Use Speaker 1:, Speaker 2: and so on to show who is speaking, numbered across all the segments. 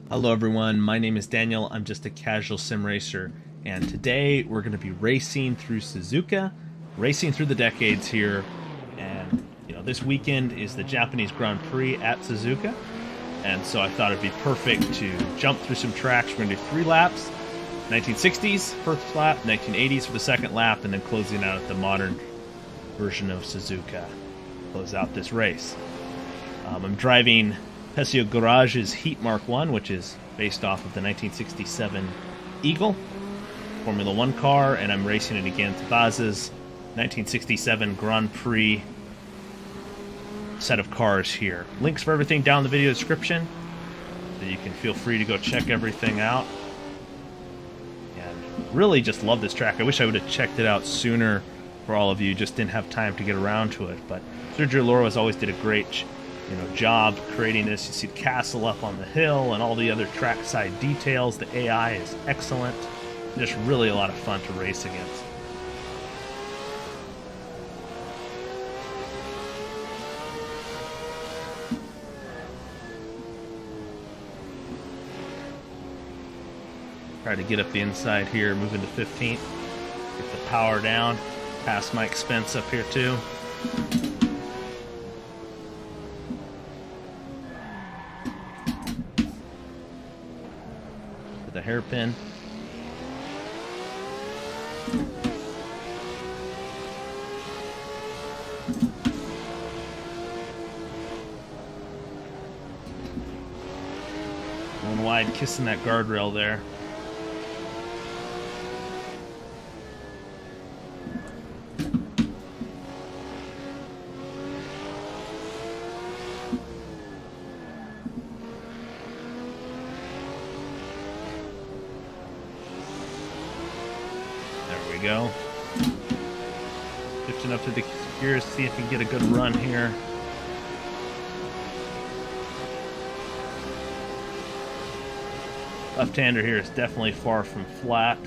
Speaker 1: Hello everyone, my name is Daniel, I'm just a casual sim racer, and today we're going to be racing through Suzuka, racing through the decades here, and this weekend is the Japanese Grand Prix at Suzuka, and so I thought it'd be perfect to jump through some tracks. We're going to do 3 laps, 1960s first lap, 1980s for the second lap, and then closing out at the modern version of Suzuka. Close out this race. I'm driving Pessio Garage's Heat Mark 1, which is based off of the 1967 Eagle Formula 1 car, and I'm racing it against Vaz's 1967 Grand Prix set of cars here. Links for everything down in the video description, so you can feel free to go check everything out. And really just love this track. I wish I would have checked it out sooner for all of you, just didn't have time to get around to it, but Sergio Loro always did a great job creating this. You see the castle up on the hill and all the other trackside details. The AI is excellent. Just really a lot of fun to race against. Try to get up the inside here, moving to 15th. Get the power down. Pass Mike Spence up here too. The hairpin. Going wide, kissing that guardrail there. Go. Shifting up to the gears, see if we can get a good run here. Left-hander here is definitely far from flat.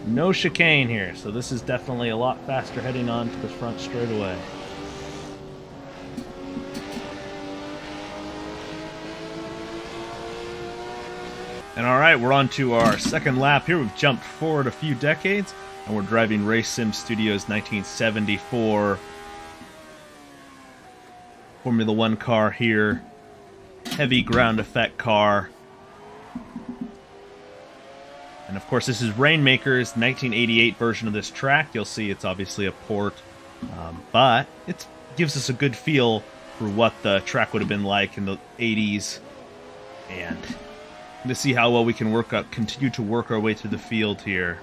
Speaker 1: No chicane here, so this is definitely a lot faster heading on to the front straightaway. And alright, we're on to our second lap here. We've jumped forward a few decades, and we're driving Race Sim Studios 1974 Formula 1 car here. Heavy ground effect car. And of course, this is Rainmaker's 1988 version of this track. You'll see it's obviously a port, but it gives us a good feel for what the track would have been like in the 80s. And to see how well we can continue to work our way through the field here.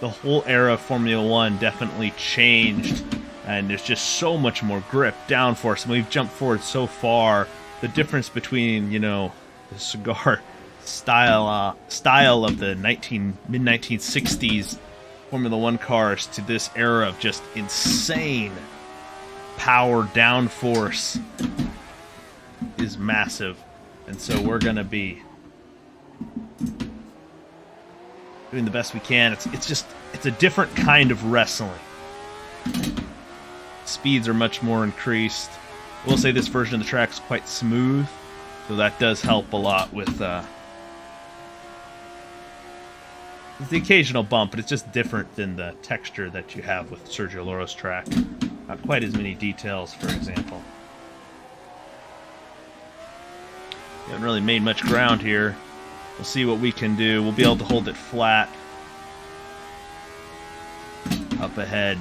Speaker 1: The whole era of Formula 1 definitely changed, and there's just so much more grip, downforce, and we've jumped forward so far. The difference between, the cigar style of the mid-1960s Formula 1 cars to this era of just insane power downforce is massive, and so we're gonna be doing the best we can. It's a different kind of wrestling. Speeds are much more increased. I will say this version of the track is quite smooth, so that does help a lot with the occasional bump, but it's just different than the texture that you have with Sergio Loro's track. Not quite as many details, for example. We haven't really made much ground here. We'll see what we can do. We'll be able to hold it flat. Up ahead.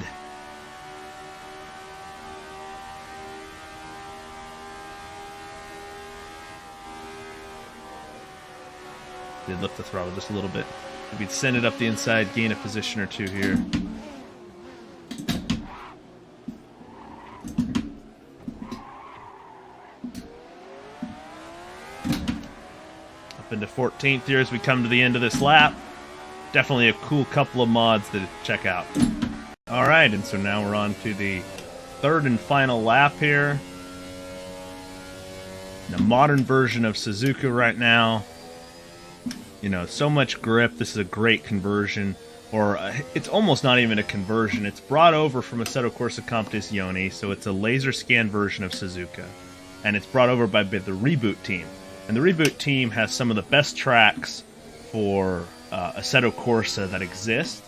Speaker 1: Did lift the throttle just a little bit. We'd send it up the inside, gain a position or two here. Into 14th here as we come to the end of this lap. Definitely a cool couple of mods to check out. Alright, and so now we're on to the third and final lap here. The modern version of Suzuka right now. You know, so much grip. This is a great conversion. Or it's almost not even a conversion. It's brought over from Assetto Corsa Competizione, so it's a laser scan version of Suzuka. And it's brought over by the Reboot team. And the Reboot team has some of the best tracks for Assetto Corsa that exist.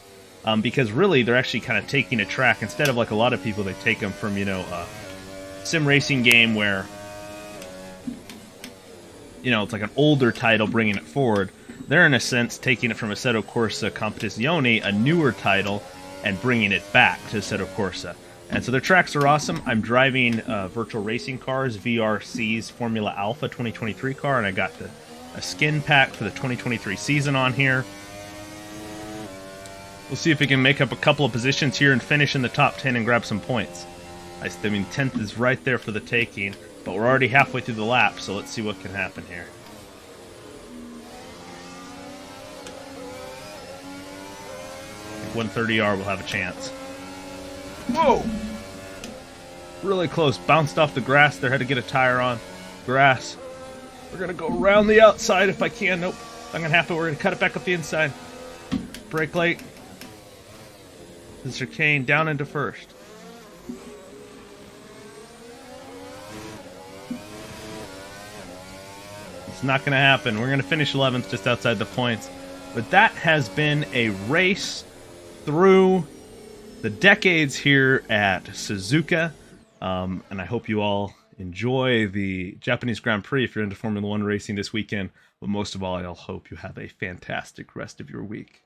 Speaker 1: Because really, they're actually kind of taking a track, instead of like a lot of people, they take them from, a sim racing game where, it's like an older title bringing it forward. They're, in a sense, taking it from Assetto Corsa Competizione, a newer title, and bringing it back to Assetto Corsa. And so their tracks are awesome. I'm driving Virtual Racing Cars, VRC's Formula Alpha 2023 car, and I got a Skinpack for the 2023 season on here. We'll see if we can make up a couple of positions here and finish in the top 10 and grab some points. I mean, 10th is right there for the taking, but we're already halfway through the lap, so let's see what can happen here. 130R will have a chance. Whoa! Really close. Bounced off the grass there. Had to get a tire on. Grass. We're going to go around the outside if I can. Nope. I'm going to have to. We're going to cut it back up the inside. Brake late. The chicane down into first. It's not going to happen. We're going to finish 11th just outside the points. But that has been a race through the decades here at Suzuka, and I hope you all enjoy the Japanese Grand Prix if you're into Formula One racing this weekend, but most of all, I hope you have a fantastic rest of your week.